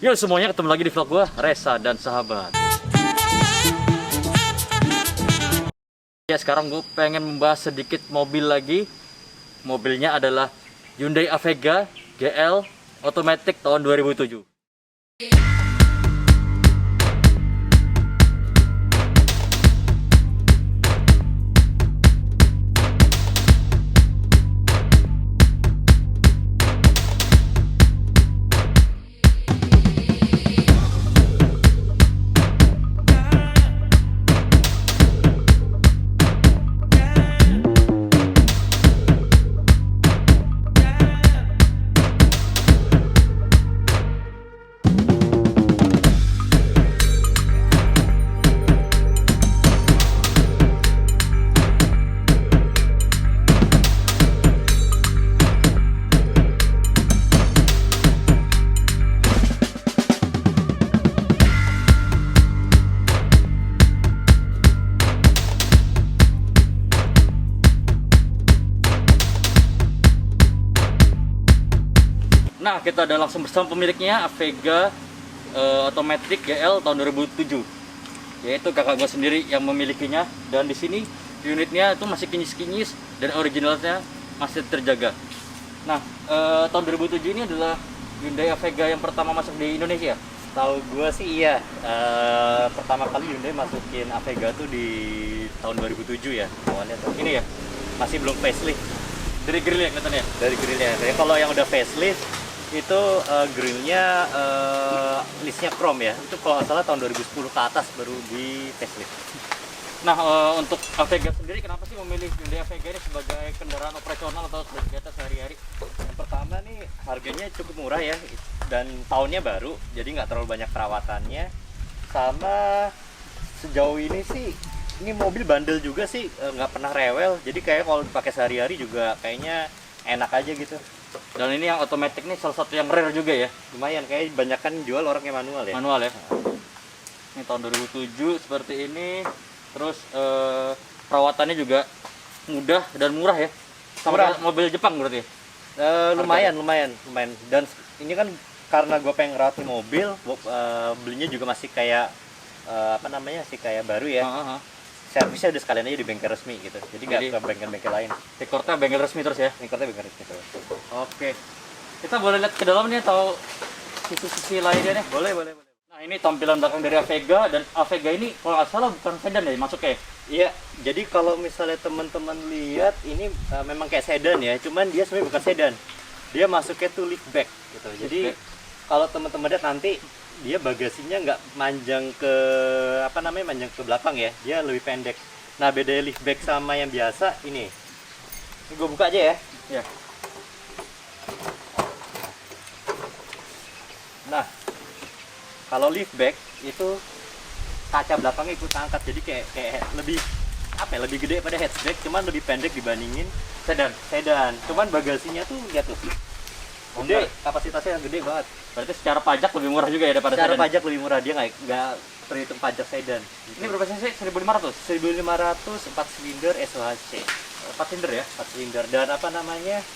Yo semuanya, ketemu lagi di vlog gua, Resa dan Sahabat. Ya, sekarang gue pengen membahas sedikit mobil lagi. Mobilnya adalah Hyundai Avega GL Automatic tahun 2007. Nah, kita ada langsung bersama pemiliknya, Avega Automatic GL tahun 2007. Yaitu kakak gue sendiri yang memilikinya. Dan di sini unitnya itu masih kinyis-kinyis dan originalnya masih terjaga. Nah, tahun 2007 ini adalah Hyundai Avega yang pertama masuk di Indonesia. Tahu gue sih iya. Pertama kali Hyundai masukin Avega tuh di tahun 2007 ya. Awalnya tuh. Ini ya, masih belum facelift. Dari grill ya katanya. Dari grillnya. Jadi kalau yang udah facelift itu grillnya listnya chrome ya. Itu kalau nggak salah tahun 2010 ke atas baru di facelift. Nah, untuk Avega sendiri, kenapa sih memilih Hyundai Avega ini sebagai kendaraan operasional atau sebagai kegiatan sehari-hari? Yang pertama nih harganya cukup murah ya, dan tahunnya baru, jadi nggak terlalu banyak perawatannya. Sama sejauh ini sih, ini mobil bandel juga sih, nggak pernah rewel. Jadi kayak kalau dipakai sehari-hari juga kayaknya enak aja gitu. Dan ini yang otomatis nih salah satu yang rare juga ya. Lumayan, kayak banyak kan jual orang yang manual ya. Manual ya. Ini tahun 2007 seperti ini. Terus perawatannya juga mudah dan murah ya. Sama Murah. mobil Jepang berarti ya. Lumayan. Dan ini kan karena gue pengen ngerawat nih mobil, belinya juga masih kayak sih kayak baru ya. Servisnya udah sekalian aja di bengkel resmi gitu, jadi nggak ke bengkel-bengkel lain. Rekornya bengkel resmi terus ya. Bengkelnya bengkel resmi terus. Oke, kita boleh lihat ke dalam nih atau sisi-sisi lainnya nih. Boleh. Nah, ini tampilan belakang dari Avega. Dan Avega ini kalau nggak salah bukan sedan ya masuknya. Iya, jadi kalau misalnya teman-teman lihat ini memang kayak sedan ya, cuman dia sebenarnya bukan sedan. Dia masuknya tuh liftback gitu. Jadi kalau teman-teman lihat nanti dia bagasinya nggak manjang ke manjang ke belakang ya, dia lebih pendek. Nah, beda liftback sama yang biasa ini gue buka aja ya. Ya. Nah, kalau liftback itu kaca belakangnya ikut angkat, jadi kayak lebih lebih gede pada hatchback, cuman lebih pendek dibandingin sedan. Cuman bagasinya tuh lihat tuh, gede, kapasitasnya gede banget. Berarti secara pajak lebih murah juga ya daripada Secara sedan. pajak lebih murah, dia nggak terhitung pajak sedan. Ini berapa cc? 1500. 1500 4 silinder SOHC. 4 silinder ya. 4 silinder, dan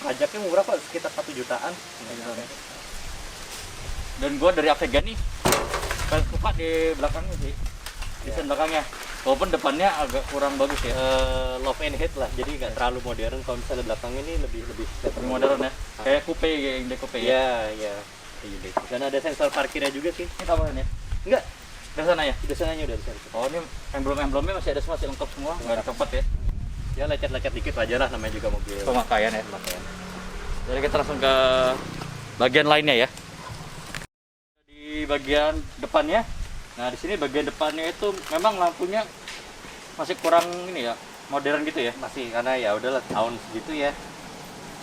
pajaknya murah kok, sekitar 1 jutaan. Dan gua dari Avega nih paling suka di belakangnya sih. Desain belakangnya. Walaupun depannya agak kurang bagus ya. Love and hate lah, jadi nggak terlalu modern. Kalau misalnya belakang ini lebih Lebih modern ya. Kayak coupe, kayak Hyundai coupe ya. Iya. Dan ada sensor parkirnya juga sih. Ini tambahan ya. Enggak, Dari sana ya. udah sananya udah bisa. Oh, ini emblem-emblemnya masih ada semua, masih lengkap semua, nggak ada copot ya. Ya lecet-lecet dikit wajar lah, namanya juga mobil Pemakaian ya. pemakaian. Jadi kita langsung ke bagian lainnya ya. Di bagian depannya. Nah, di sini bagian depannya itu memang lampunya masih kurang ini ya, modern gitu ya. Masih, karena ya udahlah tahun segitu ya.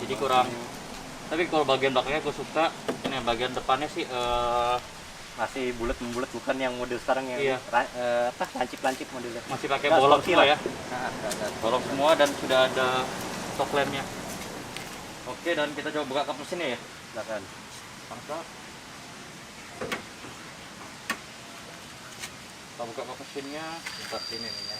Jadi kurang. Tapi kalau bagian belakangnya gue suka. Ini bagian depannya sih Masih bulat, bukan yang model sekarang yang Iya. lancip modelnya. masih pakai Nggak, bolong sporty semua lah. ya. Bolong semua dan sudah ada shock lampnya. Oke, dan kita coba buka kap mesinnya ya. Silakan. Mantap. Kita buka kap mesinnya. Buka sini nih ya.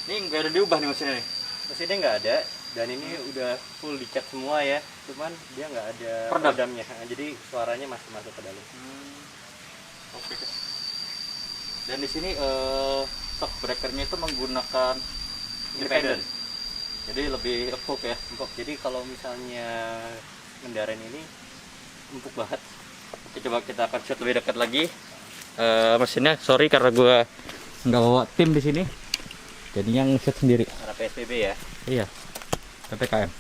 Ini nggak ada diubah nih mesinnya nih. Mesinnya nggak ada, Dan ini udah full dicat semua ya, cuman dia nggak ada Peredam. peredamnya. Jadi suaranya masih masuk ke dalam. Oke. Dan di sini shock breakernya itu menggunakan independen. Jadi lebih empuk ya. Empuk. Jadi kalau misalnya kendaraan ini empuk banget. Oke, coba kita akan shoot lebih dekat lagi. Mesinnya, sorry karena gua nggak bawa tim di sini. Jadi yang shoot sendiri. Karena PSBB ya, Iya. PPKM.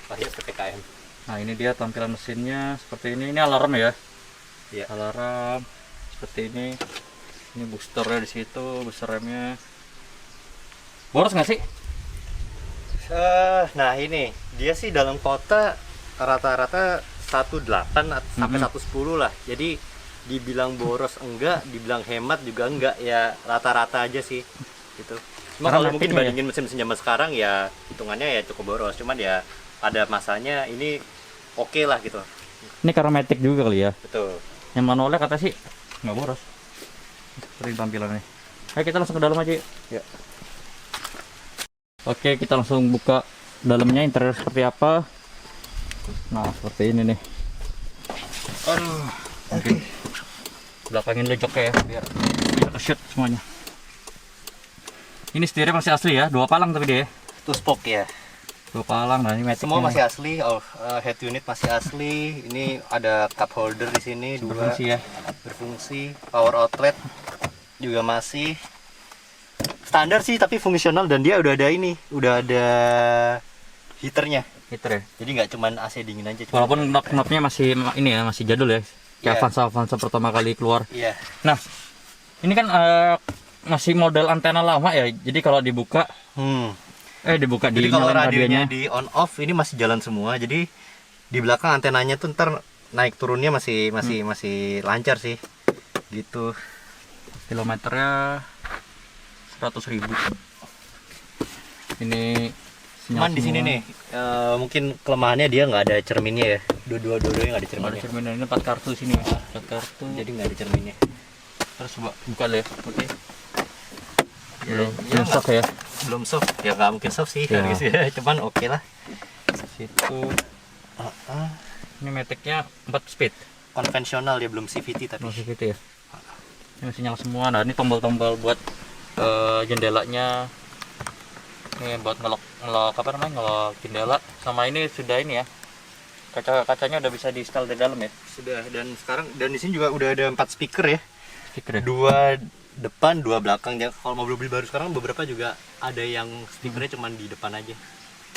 pasti PPKM. Nah, ini dia tampilan mesinnya seperti ini. Ini alarm ya. Iya. Alarm seperti ini. Ini boosternya di situ, booster remnya. Boros nggak sih? Nah ini dia sih dalam kota rata-rata 18 sampai 110 lah. Jadi dibilang boros enggak, dibilang hemat juga enggak, ya rata-rata aja sih gitu. Cuma Karena kalau mungkin mappingnya dibandingin mesin-mesin zaman sekarang ya hitungannya ya cukup boros. Cuman ya pada masanya ini oke lah gitu. Ini karena matic juga kali ya. Betul. Yang manualnya kata sih nggak boros. Seperti tampilannya. Ayo kita langsung ke dalam aja yuk. Ya. Oke, kita langsung buka dalamnya, interior seperti apa. Nah, seperti ini nih. Aduh. Oke. Belakangin lejoknya ya biar bisa ke-shoot semuanya. Ini setirnya masih asli ya, 2 palang tapi dia ya. Two spoke ya. 2 palang. Nah, ini matic. Semua masih asli. Head unit masih asli. Ini ada cup holder di sini dua. berfungsi ya. Berfungsi. Power outlet juga masih standar sih, tapi fungsional, dan dia udah ada ini, udah ada heaternya. Heater ya. Jadi nggak cuman AC dingin aja. Walaupun knob-knobnya masih ini ya, masih jadul ya. Kayak Iya. Avanza pertama kali keluar. Iya. Nah, ini kan masih model antena lama ya. Jadi kalau dibuka dibuka Jadi di kalau nyalain radionya radionya. di on off ini masih jalan semua. Jadi di belakang antenanya tuh ntar naik turunnya masih lancar sih. Gitu. Kilometernya 100.000. Ini sinyal Cuman di sini semua. nih mungkin kelemahannya dia nggak ada cerminnya ya. Dua-duanya nggak ada Ada cerminnya. cermin, ini 4 kartu sini. 4 kartu. Jadi nggak ada cerminnya. Terus coba buka deh. Oke. Ya, Shock ya. belum soft. Ya nggak mungkin soft sih. Ya. Cuman oke lah. Situ. Ini matic-nya 4 speed. Konvensional dia, belum CVT tapi. Masih gitu ya. Ini sinyal semua. Nah, ini tombol-tombol buat jendelanya. Ini buat ngelok apa namanya? Ngelok jendela. Sama ini sudah ini ya. Kacanya udah bisa di install di dalam ya. Sudah, dan sekarang di sini juga udah ada 4 speaker ya. Speaker ya. 2 depan, 2 belakang. Ya, kalau mau beli baru sekarang beberapa juga ada yang speakernya cuman di depan aja.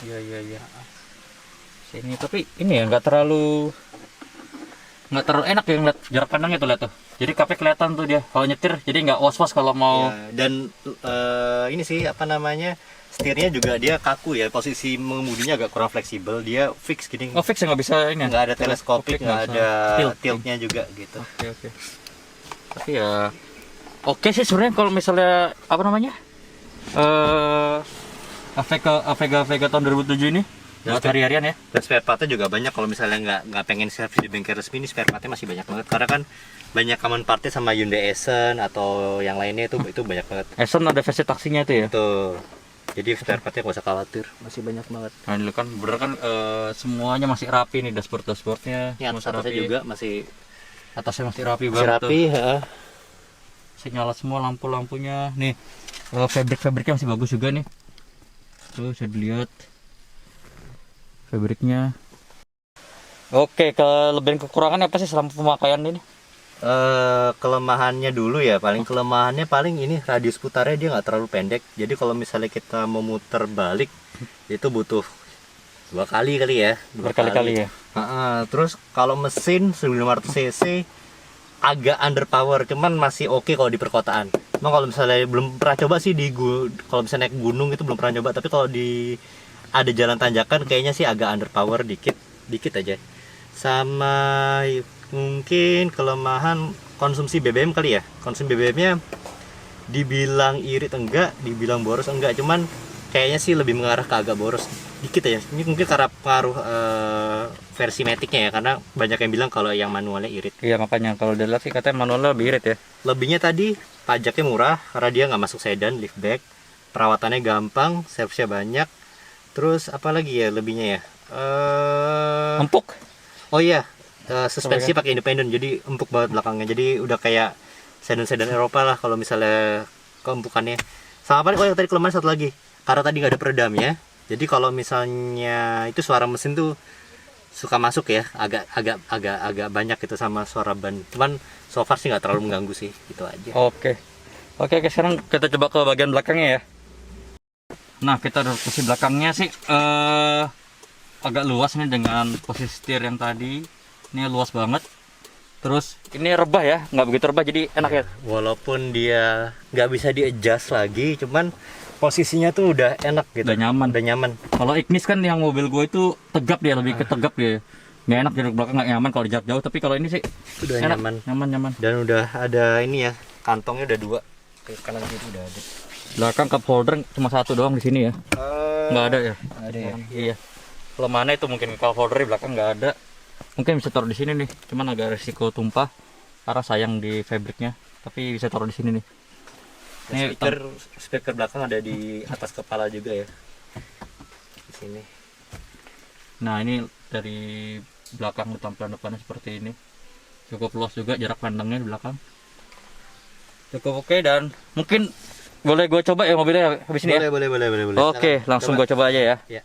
Iya. Sini tapi ini ya nggak terlalu enak ya ngeliat jarak pandangnya tuh, lihat tuh. Jadi kape kelihatan tuh dia kalau nyetir, jadi nggak was-was kalau mau. Ya, dan ini sih apa namanya, setirnya juga dia kaku ya, posisi mengemudinya agak kurang fleksibel, dia fix gini. Oh, fix ya, nggak bisa ini ya? Nggak ada teleskopik, nggak bisa ada tilt. tiltnya juga gitu. Oke. Tapi ya oke sih sebenarnya kalau misalnya apa namanya Avega tahun 2007 ini buat hari-harian ya. Dan spare partnya juga banyak. Kalau misalnya nggak pengen servis di bengkel resmi, ini spare partnya masih banyak banget, karena kan banyak common partnya sama Hyundai Accent atau yang lainnya itu banyak banget. Accent ada versi taksinya itu ya. Tuh, jadi spare partnya nggak usah khawatir, masih banyak banget. Nah ini kan bener kan semuanya masih rapi nih, dashboardnya Ini masih atasnya juga masih atasnya masih rapi masih banget rapi. tuh. Nyala semua lampu-lampunya nih. Fabriknya masih bagus juga nih, tuh saya dilihat fabriknya. Oke, kelebihan kekurangannya apa sih selama pemakaian ini? Kelemahannya dulu ya, kelemahannya ini radius putarnya dia nggak terlalu pendek. Jadi kalau misalnya kita memutar balik itu butuh 2 kali ya, Berkali-kali ya. Terus kalau mesin 1500 cc agak underpower, cuman masih oke kalau di perkotaan. Cuma kalau misalnya belum pernah coba sih kalau misalnya naik gunung itu belum pernah coba, tapi kalau ada jalan tanjakan kayaknya sih agak underpower dikit aja. Sama mungkin kelemahan konsumsi BBM kali ya. Konsumsi BBM-nya dibilang irit enggak, dibilang boros enggak, cuman kayaknya sih lebih mengarah ke agak boros dikit aja. Ini mungkin karena pengaruh versi Matic-nya ya, karena banyak yang bilang kalau yang manualnya irit. Iya, makanya kalau dilihat sih katanya manualnya lebih irit ya. Lebihnya tadi pajaknya murah karena dia nggak masuk sedan, liftback, perawatannya gampang, servisnya banyak, Terus apa lagi ya lebihnya ya? Empuk. Oh iya, suspensi pakai independen, jadi empuk banget belakangnya. Jadi udah kayak sedan-sedan Eropa lah kalau misalnya keempukannya. Sama paling yang tadi kelemahan satu lagi, karena tadi nggak ada peredamnya. Jadi kalau misalnya itu suara mesin tuh suka masuk ya, agak banyak gitu sama suara ban. Cuman so far sih nggak terlalu mengganggu sih, gitu aja. Oke, sekarang kita coba ke bagian belakangnya ya. Nah, kita udah posisi belakangnya sih agak luas nih dengan posisi setir yang tadi. Ini luas banget. Terus ini rebah ya, nggak begitu rebah, jadi enak ya. Walaupun dia nggak bisa di-adjust lagi, cuman posisinya tuh udah enak gitu. Udah nyaman. Udah nyaman. Kalau Ignis kan yang mobil gue itu tegap dia, lebih ke tegap dia. Nggak enak duduk belakang, nggak nyaman kalau jarak jauh. Tapi kalau ini sih Udah enak, nyaman. nyaman. Dan udah ada ini ya, kantongnya udah 2. Ke kanan kiri udah ada. Belakang cup holder cuma satu doang di sini ya. Nggak ada ya? Ada ya. Iya. Kalau mana itu mungkin cup holder di belakang nggak ada. Mungkin bisa taruh di sini nih. Cuman agak resiko tumpah karena sayang di fabriknya. Tapi bisa taruh di sini nih. Ini Speaker belakang ada di atas kepala juga ya. Di sini. Nah, ini dari belakang tampilan depannya seperti ini. Cukup luas juga jarak pandangnya di belakang. Cukup oke, dan mungkin boleh gue coba ya mobilnya habis ini ya? Boleh. Oke, langsung gue coba aja ya. Ya.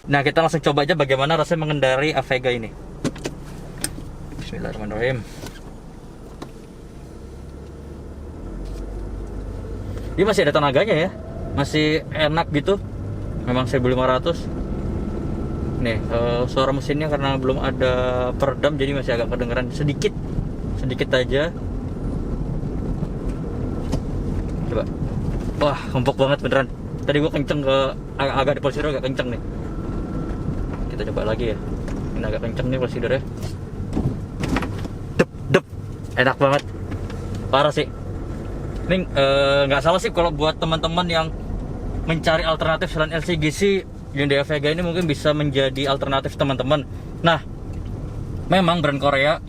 Nah, kita langsung coba aja bagaimana rasanya mengendarai Avega ini. Bismillahirrahmanirrahim. Dia masih ada tenaganya ya, masih enak gitu. Memang 1500. Nih, suara mesinnya karena belum ada peredam jadi masih agak kedengeran sedikit aja. Coba. Wah, empuk banget beneran. Tadi gua kenceng agak di posisi agak kenceng nih. Kita coba lagi ya. Ini agak kenceng nih posisinya. Dep. Enak banget. Parah sih. Ini nggak salah sih kalau buat teman-teman yang mencari alternatif selain LCGC, Hyundai Avega ini mungkin bisa menjadi alternatif teman-teman. Nah, memang brand Korea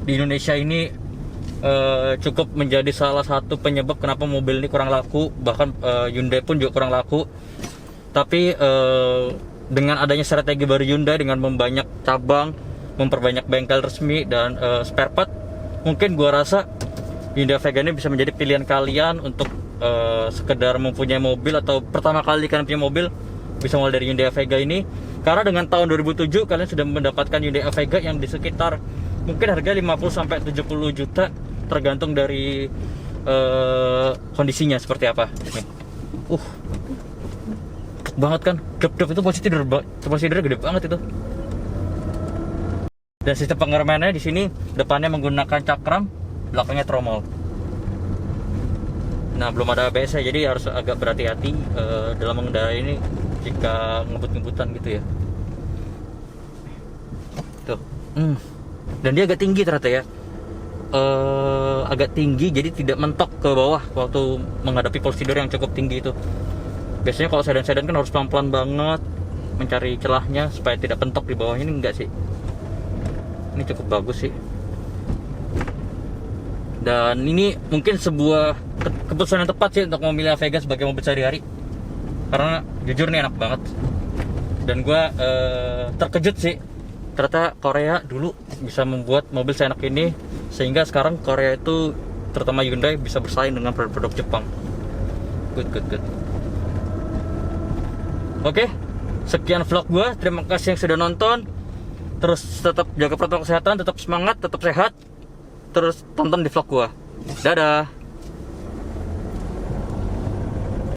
di Indonesia ini cukup menjadi salah satu penyebab kenapa mobil ini kurang laku, bahkan Hyundai pun juga kurang laku. Tapi dengan adanya strategi baru Hyundai dengan membanyak cabang, memperbanyak bengkel resmi dan spare part, mungkin gua rasa Hyundai Avega ini bisa menjadi pilihan kalian untuk sekedar mempunyai mobil atau pertama kali kalian punya mobil, bisa mulai dari Hyundai Avega ini. Karena dengan tahun 2007 kalian sudah mendapatkan Hyundai Avega yang di sekitar mungkin harga 50-70 juta tergantung dari kondisinya seperti apa. Nih. Banget kan, dep itu posisi gede banget itu. Dan sistem pengeremannya di sini depannya menggunakan cakram, belakangnya tromol. Nah, belum ada ABS ya, jadi harus agak berhati-hati dalam mengendarai ini jika ngebut-ngebutan gitu ya. Tuh. Dan dia agak tinggi ternyata ya. Agak tinggi, jadi tidak mentok ke bawah waktu menghadapi prosedur yang cukup tinggi itu. Biasanya kalau sedan-sedan kan harus pelan-pelan banget mencari celahnya supaya tidak pentok di bawahnya. Ini enggak sih. Ini cukup bagus sih. Dan ini mungkin sebuah keputusan yang tepat sih untuk memilih Avega sebagai mobil sehari-hari. Karena jujur nih enak banget. Dan gue terkejut sih. Ternyata Korea dulu bisa membuat mobil seenak ini, sehingga sekarang Korea itu, terutama Hyundai, bisa bersaing dengan produk-produk Jepang. Good. Oke, sekian vlog gue. Terima kasih yang sudah nonton. Terus tetap jaga protokol kesehatan, tetap semangat, tetap sehat. Terus tonton di vlog gue. Dadah.